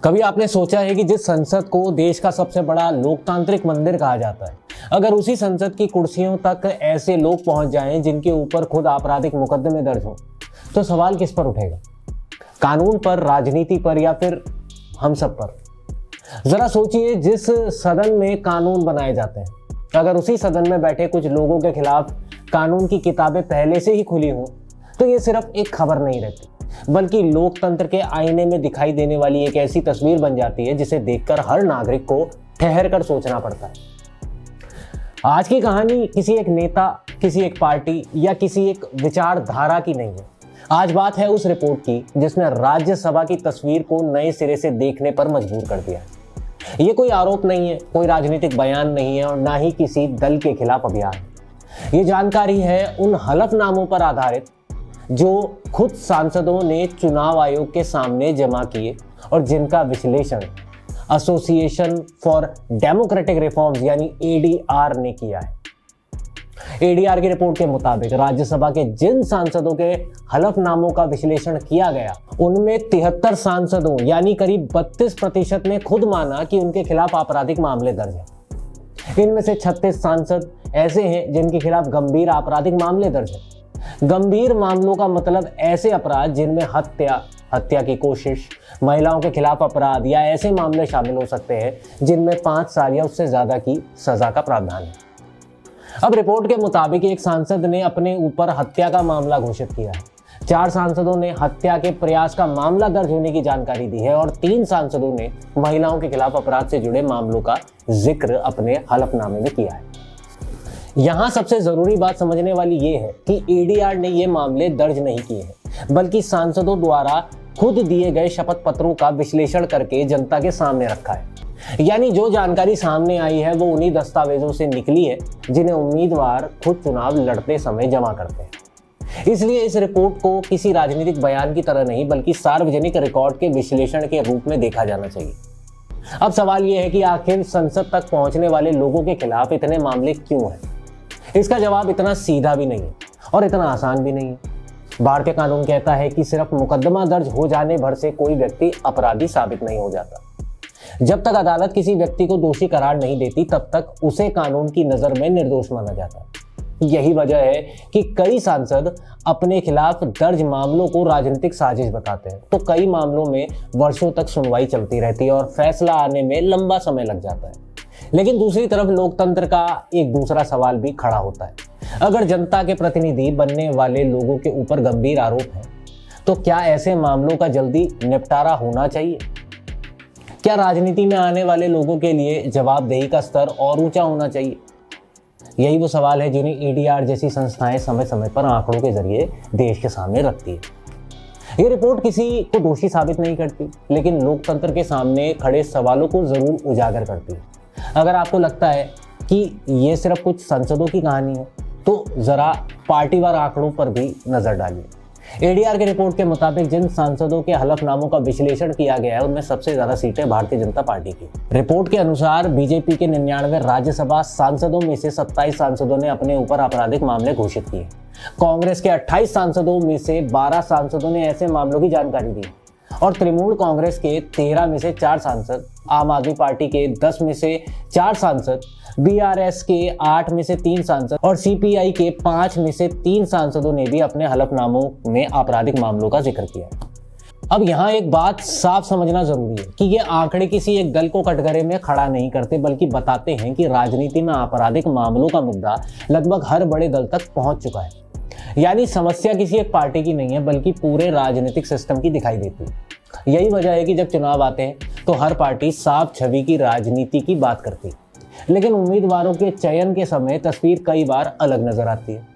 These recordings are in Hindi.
कभी आपने सोचा है कि जिस संसद को देश का सबसे बड़ा लोकतांत्रिक मंदिर कहा जाता है, अगर उसी संसद की कुर्सियों तक ऐसे लोग पहुंच जाएं जिनके ऊपर खुद आपराधिक मुकदमे दर्ज हो, तो सवाल किस पर उठेगा? कानून पर, राजनीति पर, या फिर हम सब पर? जरा सोचिए, जिस सदन में कानून बनाए जाते हैं, अगर उसी सदन में बैठे कुछ लोगों के खिलाफ कानून की किताबें पहले से ही खुली हों, तो ये सिर्फ एक खबर नहीं रहती, बल्कि लोकतंत्र के आईने में दिखाई देने वाली एक ऐसी तस्वीर बन जाती है जिसे देखकर हर नागरिक को ठहर कर सोचना पड़ता है। आज की कहानी किसी एक नेता, किसी एक पार्टी या किसी एक विचारधारा की नहीं है। आज बात है उस रिपोर्ट की जिसने राज्यसभा की तस्वीर को नए सिरे से देखने पर मजबूर कर दिया। ये कोई आरोप नहीं है, कोई राजनीतिक बयान नहीं है और ना ही किसी दल के खिलाफ अभियान। ये जानकारी है उन हलफनामों पर आधारित जो खुद सांसदों ने चुनाव आयोग के सामने जमा किए और जिनका विश्लेषण एसोसिएशन फॉर डेमोक्रेटिक रिफॉर्म्स यानी एडीआर ने किया है। एडीआर की रिपोर्ट के मुताबिक राज्यसभा के जिन सांसदों के हलफनामों का विश्लेषण किया गया, उनमें 73 सांसदों यानी करीब 32% ने खुद माना कि उनके खिलाफ आपराधिक मामले दर्ज हैं। इनमें से 36 सांसद ऐसे हैं जिनके खिलाफ गंभीर आपराधिक मामले दर्ज हैं। गंभीर मामलों का मतलब ऐसे अपराध जिनमें हत्या की कोशिश, महिलाओं के खिलाफ अपराध या ऐसे मामले शामिल हो सकते हैं जिनमें 5 साल या उससे ज्यादा की सजा का प्रावधान है। अब रिपोर्ट के मुताबिक एक सांसद ने अपने ऊपर हत्या का मामला घोषित किया है, 4 सांसदों ने हत्या के प्रयास का मामला दर्ज होने की जानकारी दी है और 3 सांसदों ने महिलाओं के खिलाफ अपराध से जुड़े मामलों का जिक्र अपने हलफनामे में किया है। यहां सबसे जरूरी बात समझने वाली ये है कि एडीआर ने ये मामले दर्ज नहीं किए हैं, बल्कि सांसदों द्वारा खुद दिए गए शपथ पत्रों का विश्लेषण करके जनता के सामने रखा है। यानी जो जानकारी सामने आई है वो उन्हीं दस्तावेजों से निकली है जिन्हें उम्मीदवार खुद चुनाव लड़ते समय जमा करते हैं। इसलिए इस रिपोर्ट को किसी राजनीतिक बयान की तरह नहीं, बल्कि सार्वजनिक रिकॉर्ड के विश्लेषण के रूप में देखा जाना चाहिए। अब सवाल यह है कि आखिर संसद तक पहुंचने वाले लोगों के खिलाफ इतने मामले क्यों हैं? इसका जवाब इतना सीधा भी नहीं है और इतना आसान भी नहीं है। भारतीय कानून कहता है कि सिर्फ मुकदमा दर्ज हो जाने भर से कोई व्यक्ति अपराधी साबित नहीं हो जाता। जब तक अदालत किसी व्यक्ति को दोषी करार नहीं देती, तब तक उसे कानून की नजर में निर्दोष माना जाता है। यही वजह है कि कई सांसद अपने खिलाफ दर्ज मामलों को राजनीतिक साजिश बताते हैं, तो कई मामलों में वर्षों तक सुनवाई चलती रहती है और फैसला आने में लंबा समय लग जाता है। लेकिन दूसरी तरफ लोकतंत्र का एक दूसरा सवाल भी खड़ा होता है। अगर जनता के प्रतिनिधि बनने वाले लोगों के ऊपर गंभीर आरोप हैं, तो क्या ऐसे मामलों का जल्दी निपटारा होना चाहिए? क्या राजनीति में आने वाले लोगों के लिए जवाबदेही का स्तर और ऊंचा होना चाहिए? यही वो सवाल है जिन्हें एडीआर जैसी संस्थाएं समय समय पर आंकड़ों के जरिए देश के सामने रखती है। ये रिपोर्ट किसी को दोषी साबित नहीं करती, लेकिन लोकतंत्र के सामने खड़े सवालों को जरूर उजागर करती है। अगर आपको लगता है कि ये सिर्फ कुछ सांसदों की कहानी है, तो जरा पार्टीवार आंकड़ों पर भी नजर डालिए। एडीआर की रिपोर्ट के मुताबिक जिन सांसदों के हलफनामों का विश्लेषण किया गया है, उनमें सबसे ज्यादा सीटें भारतीय जनता पार्टी की। रिपोर्ट के अनुसार बीजेपी के 99 राज्यसभा सांसदों में से 27 सांसदों ने अपने ऊपर आपराधिक मामले घोषित किए। कांग्रेस के 28 सांसदों में से 12 सांसदों ने ऐसे मामलों की जानकारी दी और तृणमूल कांग्रेस के 13 में से 4 सांसद, आम आदमी पार्टी के 10 में से 4 सांसद, बीआरएस के 8 में से 3 सांसद और सीपीआई के 5 में से 3 सांसदों ने भी अपने हलफनामों में आपराधिक मामलों का जिक्र किया है। अब यहाँ एक बात साफ समझना जरूरी है कि ये आंकड़े किसी एक दल को कटघरे में खड़ा नहीं करते, बल्कि बताते हैं कि राजनीति में आपराधिक मामलों का मुद्दा लगभग हर बड़े दल तक पहुंच चुका है। यानी समस्या किसी एक पार्टी की नहीं है, बल्कि पूरे राजनीतिक सिस्टम की दिखाई देती है। यही वजह है कि जब चुनाव आते हैं तो हर पार्टी साफ छवि की राजनीति की बात करती है, लेकिन उम्मीदवारों के चयन के समय तस्वीर कई बार अलग नजर आती है।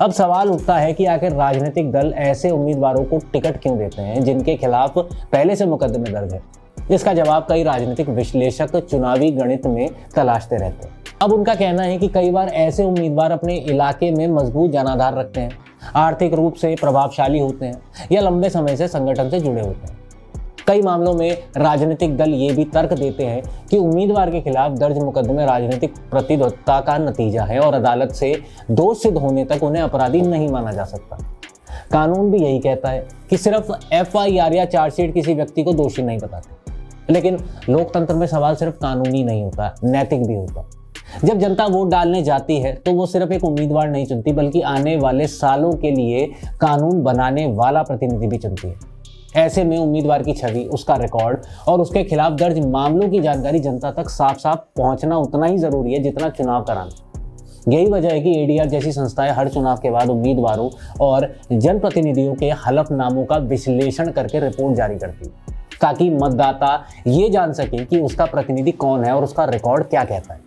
अब सवाल उठता है कि आखिर राजनीतिक दल ऐसे उम्मीदवारों को टिकट क्यों देते हैं जिनके खिलाफ पहले से मुकदमे दर्ज है? इसका जवाब कई राजनीतिक विश्लेषक चुनावी गणित में तलाशते रहते हैं। अब उनका कहना है कि कई बार ऐसे उम्मीदवार अपने इलाके में मजबूत जनाधार रखते हैं, आर्थिक रूप से प्रभावशाली होते हैं या लंबे समय से संगठन से जुड़े होते हैं। कई मामलों में राजनीतिक दल ये भी तर्क देते हैं कि उम्मीदवार के खिलाफ दर्ज मुकदमे राजनीतिक प्रतिबद्धता का नतीजा है और अदालत से दोष सिद्ध होने तक उन्हें अपराधी नहीं माना जा सकता। कानून भी यही कहता है कि सिर्फ एफआईआर या चार्जशीट किसी व्यक्ति को दोषी नहीं बताते। लेकिन लोकतंत्र में सवाल सिर्फ कानूनी नहीं होता, नैतिक भी होता। जब जनता वोट डालने जाती है तो वो सिर्फ एक उम्मीदवार नहीं चुनती, बल्कि आने वाले सालों के लिए कानून बनाने वाला प्रतिनिधि भी चुनती है। ऐसे में उम्मीदवार की छवि, उसका रिकॉर्ड और उसके खिलाफ दर्ज मामलों की जानकारी जनता तक साफ साफ पहुंचना उतना ही जरूरी है जितना चुनाव कराना। यही वजह है कि एडीआर जैसी संस्थाएं हर चुनाव के बाद उम्मीदवारों और जनप्रतिनिधियों के हलफनामों का विश्लेषण करके रिपोर्ट जारी करती है, ताकि मतदाता ये जान सके कि उसका प्रतिनिधि कौन है और उसका रिकॉर्ड क्या कहता है।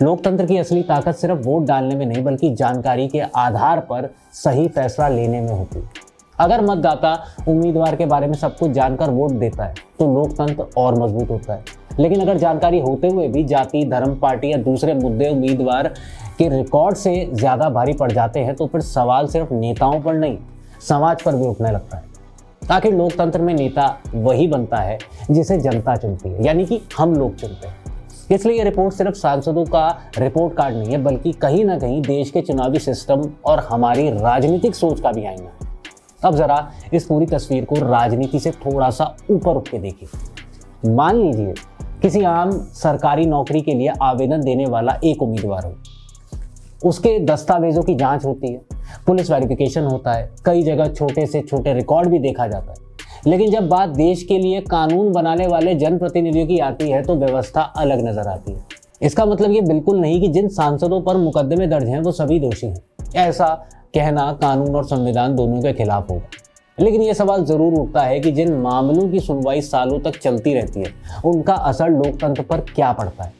लोकतंत्र की असली ताकत सिर्फ वोट डालने में नहीं, बल्कि जानकारी के आधार पर सही फैसला लेने में होती है। अगर मतदाता उम्मीदवार के बारे में सब कुछ जानकर वोट देता है तो लोकतंत्र और मजबूत होता है। लेकिन अगर जानकारी होते हुए भी जाति, धर्म, पार्टी या दूसरे मुद्दे उम्मीदवार के रिकॉर्ड से ज्यादा भारी पड़ जाते हैं तो फिर सवाल सिर्फ नेताओं पर नहीं, समाज पर भी उठने लगता है। आखिर लोकतंत्र में नेता वही बनता है जिसे जनता चुनती है, यानी कि हम लोग चुनते हैं। इसलिए ये रिपोर्ट सिर्फ सांसदों का रिपोर्ट कार्ड नहीं है, बल्कि कहीं ना कहीं देश के चुनावी सिस्टम और हमारी राजनीतिक सोच का भी आईना है। अब जरा इस पूरी तस्वीर को राजनीति से थोड़ा सा ऊपर उठ के देखिए। मान लीजिए किसी आम सरकारी नौकरी के लिए आवेदन देने वाला एक उम्मीदवार हो। उसके दस्तावेजों की जांच होती है, पुलिस वेरिफिकेशन होता है, कई जगह छोटे से छोटे रिकॉर्ड भी देखा जाता है। लेकिन जब बात देश के लिए कानून बनाने वाले जनप्रतिनिधियों की आती है तो व्यवस्था अलग नजर आती है। इसका मतलब ये बिल्कुल नहीं कि जिन सांसदों पर मुकदमे दर्ज हैं वो सभी दोषी हैं। ऐसा कहना कानून और संविधान दोनों के खिलाफ होगा। लेकिन ये सवाल जरूर उठता है कि जिन मामलों की सुनवाई सालों तक चलती रहती है, उनका असर लोकतंत्र पर क्या पड़ता है।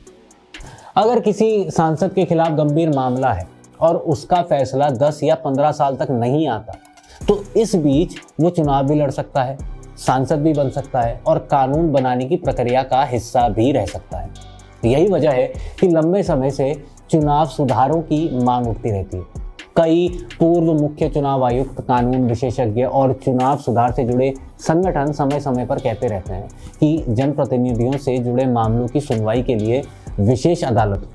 अगर किसी सांसद के खिलाफ गंभीर मामला है और उसका फैसला 10 या 15 साल तक नहीं आता, तो इस बीच वो चुनाव भी लड़ सकता है, सांसद भी बन सकता है और कानून बनाने की प्रक्रिया का हिस्सा भी रह सकता है। यही वजह है कि लंबे समय से चुनाव सुधारों की मांग उठती रहती है। कई पूर्व मुख्य चुनाव आयुक्त, कानून विशेषज्ञ और चुनाव सुधार से जुड़े संगठन समय समय पर कहते रहते हैं कि जनप्रतिनिधियों से जुड़े मामलों की सुनवाई के लिए विशेष अदालत हो,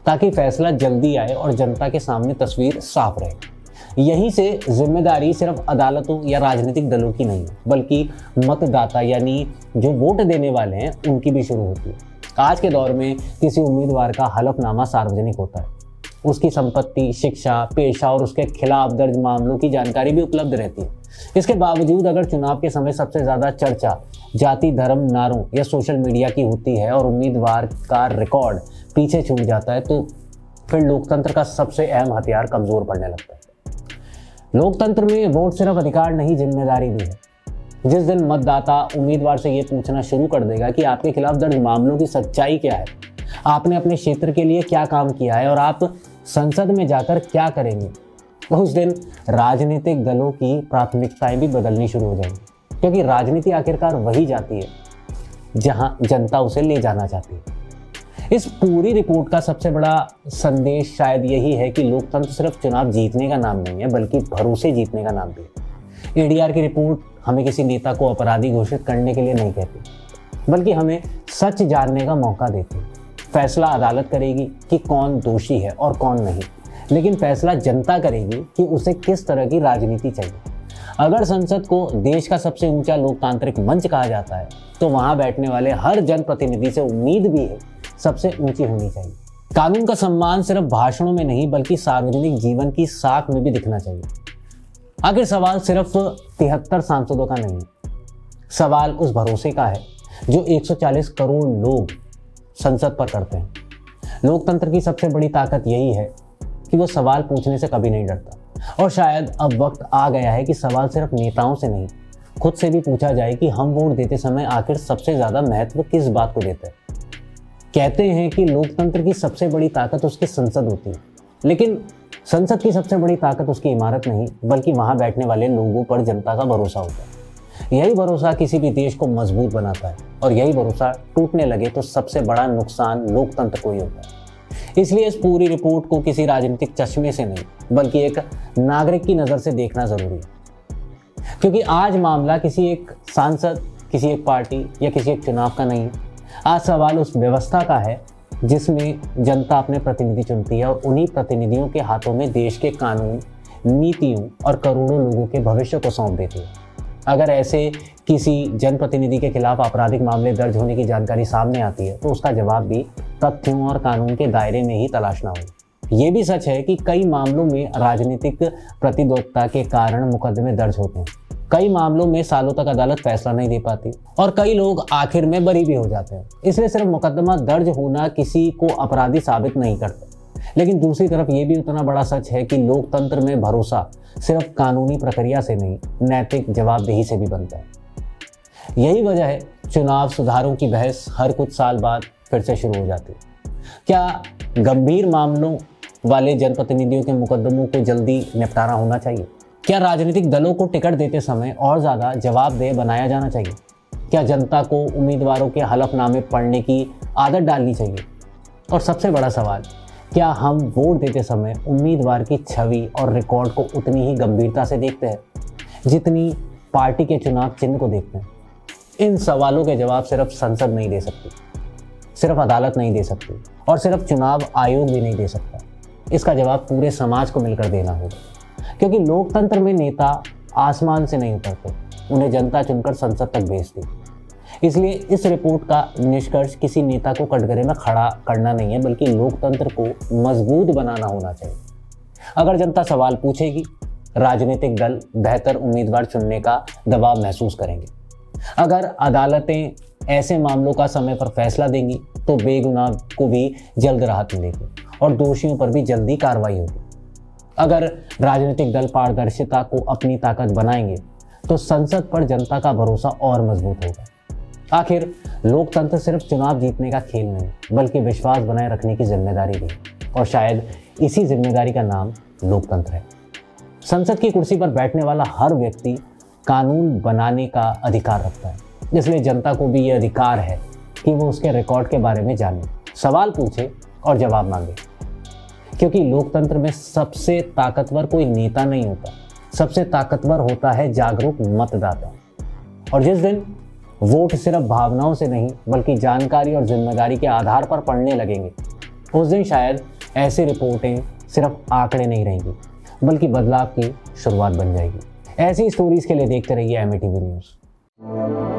ताकि फैसला जल्दी आए और जनता के सामने तस्वीर साफ रहे। यहीं से जिम्मेदारी सिर्फ अदालतों या राजनीतिक दलों की नहीं है, बल्कि मतदाता यानी जो वोट देने वाले हैं उनकी भी शुरू होती है। आज के दौर में किसी उम्मीदवार का हलफनामा सार्वजनिक होता है। उसकी संपत्ति, शिक्षा, पेशा और उसके खिलाफ दर्ज मामलों की जानकारी भी उपलब्ध रहती है। इसके बावजूद अगर चुनाव के समय सबसे ज्यादा चर्चा जाति, धर्म, नारों या सोशल मीडिया की होती है और उम्मीदवार का रिकॉर्ड पीछे छूट जाता है, तो फिर लोकतंत्र का सबसे अहम हथियार कमजोर पड़ने लगता है। लोकतंत्र में वोट सिर्फ अधिकार नहीं, जिम्मेदारी भी है। जिस दिन मतदाता उम्मीदवार से ये पूछना शुरू कर देगा कि आपके खिलाफ दर्ज मामलों की सच्चाई क्या है, आपने अपने क्षेत्र के लिए क्या काम किया है और आप संसद में जाकर क्या करेंगे, उस दिन राजनीतिक दलों की प्राथमिकताएं भी बदलनी शुरू हो जाएंगी। क्योंकि राजनीति आखिरकार वही जाती है जहां जनता उसे ले जाना चाहती है। इस पूरी रिपोर्ट का सबसे बड़ा संदेश शायद यही है कि लोकतंत्र सिर्फ चुनाव जीतने का नाम नहीं है, बल्कि भरोसे जीतने का नाम भी है। एडीआर की रिपोर्ट हमें किसी नेता को अपराधी घोषित करने के लिए नहीं कहती, बल्कि हमें सच जानने का मौका देती है। फैसला अदालत करेगी कि कौन दोषी है और कौन नहीं, लेकिन फैसला जनता करेगी कि उसे किस तरह की राजनीति चाहिए। अगर संसद को देश का सबसे ऊंचा लोकतांत्रिक मंच कहा जाता है, तो वहां बैठने वाले हर जनप्रतिनिधि से उम्मीद भी है सबसे ऊंची होनी चाहिए। कानून का सम्मान सिर्फ भाषणों में नहीं, बल्कि सार्वजनिक जीवन की साख में भी दिखना चाहिए। आखिर सवाल सिर्फ 73 सांसदों का नहीं, सवाल उस भरोसे का है जो 140 करोड़ लोग संसद पर करते हैं। लोकतंत्र की सबसे बड़ी ताकत यही है कि वो सवाल पूछने से कभी नहीं डरता। और शायद अब वक्त आ गया है कि सवाल सिर्फ नेताओं से नहीं, खुद से भी पूछा जाए कि हम वोट देते समय आखिर सबसे ज्यादा महत्व किस बात को देते हैं। कहते हैं कि लोकतंत्र की सबसे बड़ी ताकत उसकी संसद होती है, लेकिन संसद की सबसे बड़ी ताकत उसकी इमारत नहीं, बल्कि वहां बैठने वाले लोगों पर जनता का भरोसा होता है। यही भरोसा किसी भी देश को मजबूत बनाता है, और यही भरोसा टूटने लगे तो सबसे बड़ा नुकसान लोकतंत्र को ही होता है। इसलिए इस पूरी रिपोर्ट को किसी राजनीतिक चश्मे से नहीं, बल्कि एक नागरिक की नज़र से देखना जरूरी है। क्योंकि आज मामला किसी एक सांसद, किसी एक पार्टी या किसी एक चुनाव का नहीं है। आज सवाल उस व्यवस्था का है जिसमें जनता अपने प्रतिनिधि चुनती है, और उन्हीं प्रतिनिधियों के हाथों में देश के कानून, नीतियों और करोड़ों लोगों के भविष्य को सौंप देती है। अगर ऐसे किसी जनप्रतिनिधि के खिलाफ आपराधिक मामले दर्ज होने की जानकारी सामने आती है तो उसका जवाब भी तथ्यों और कानून के दायरे में ही तलाशना होगा। ये भी सच है कि कई मामलों में राजनीतिक प्रतिद्वंद्विता के कारण मुकदमे दर्ज होते हैं। कई मामलों में सालों तक अदालत फैसला नहीं दे पाती और कई लोग आखिर में बरी भी हो जाते हैं। इसलिए सिर्फ मुकदमा दर्ज होना किसी को अपराधी साबित नहीं करता। लेकिन दूसरी तरफ ये भी उतना बड़ा सच है कि लोकतंत्र में भरोसा सिर्फ कानूनी प्रक्रिया से नहीं, नैतिक जवाबदेही से भी बनता है। यही वजह है चुनाव सुधारों की बहस हर कुछ साल बाद फिर से शुरू हो जाती है। क्या गंभीर मामलों वाले जनप्रतिनिधियों के मुकदमों को जल्दी निपटारा होना चाहिए? क्या राजनीतिक दलों को टिकट देते समय और ज़्यादा जवाबदेह बनाया जाना चाहिए? क्या जनता को उम्मीदवारों के हलफनामे पढ़ने की आदत डालनी चाहिए? और सबसे बड़ा सवाल, क्या हम वोट देते समय उम्मीदवार की छवि और रिकॉर्ड को उतनी ही गंभीरता से देखते हैं जितनी पार्टी के चुनाव चिन्ह को देखते हैं? इन सवालों के जवाब सिर्फ संसद नहीं दे सकती, सिर्फ अदालत नहीं दे सकती और सिर्फ चुनाव आयोग भी नहीं दे सकता। इसका जवाब पूरे समाज को मिलकर देना होगा, क्योंकि लोकतंत्र में नेता आसमान से नहीं उतरते, उन्हें जनता चुनकर संसद तक भेजती। इसलिए इस रिपोर्ट का निष्कर्ष किसी नेता को कटघरे में खड़ा करना नहीं है, बल्कि लोकतंत्र को मजबूत बनाना होना चाहिए। अगर जनता सवाल पूछेगी, राजनीतिक दल बेहतर उम्मीदवार चुनने का दबाव महसूस करेंगे। अगर अदालतें ऐसे मामलों का समय पर फैसला देंगी तो बेगुनाह को भी जल्द राहत मिलेगी और दोषियों पर भी जल्दी कार्रवाई होगी। अगर राजनीतिक दल पारदर्शिता को अपनी ताकत बनाएंगे तो संसद पर जनता का भरोसा और मजबूत होगा। आखिर लोकतंत्र सिर्फ चुनाव जीतने का खेल नहीं, बल्कि विश्वास बनाए रखने की जिम्मेदारी भी है, और शायद इसी जिम्मेदारी का नाम लोकतंत्र है। संसद की कुर्सी पर बैठने वाला हर व्यक्ति कानून बनाने का अधिकार रखता है, इसलिए जनता को भी ये अधिकार है कि वो उसके रिकॉर्ड के बारे में जाने, सवाल पूछे और जवाब मांगे। क्योंकि लोकतंत्र में सबसे ताकतवर कोई नेता नहीं होता, सबसे ताकतवर होता है जागरूक मतदाता। और जिस दिन वोट सिर्फ भावनाओं से नहीं बल्कि जानकारी और जिम्मेदारी के आधार पर पड़ने लगेंगे, उस दिन शायद ऐसी रिपोर्टें सिर्फ आंकड़े नहीं रहेंगी, बल्कि बदलाव की शुरुआत बन जाएगी। ऐसी स्टोरीज के लिए देखते रहिए MATV न्यूज़।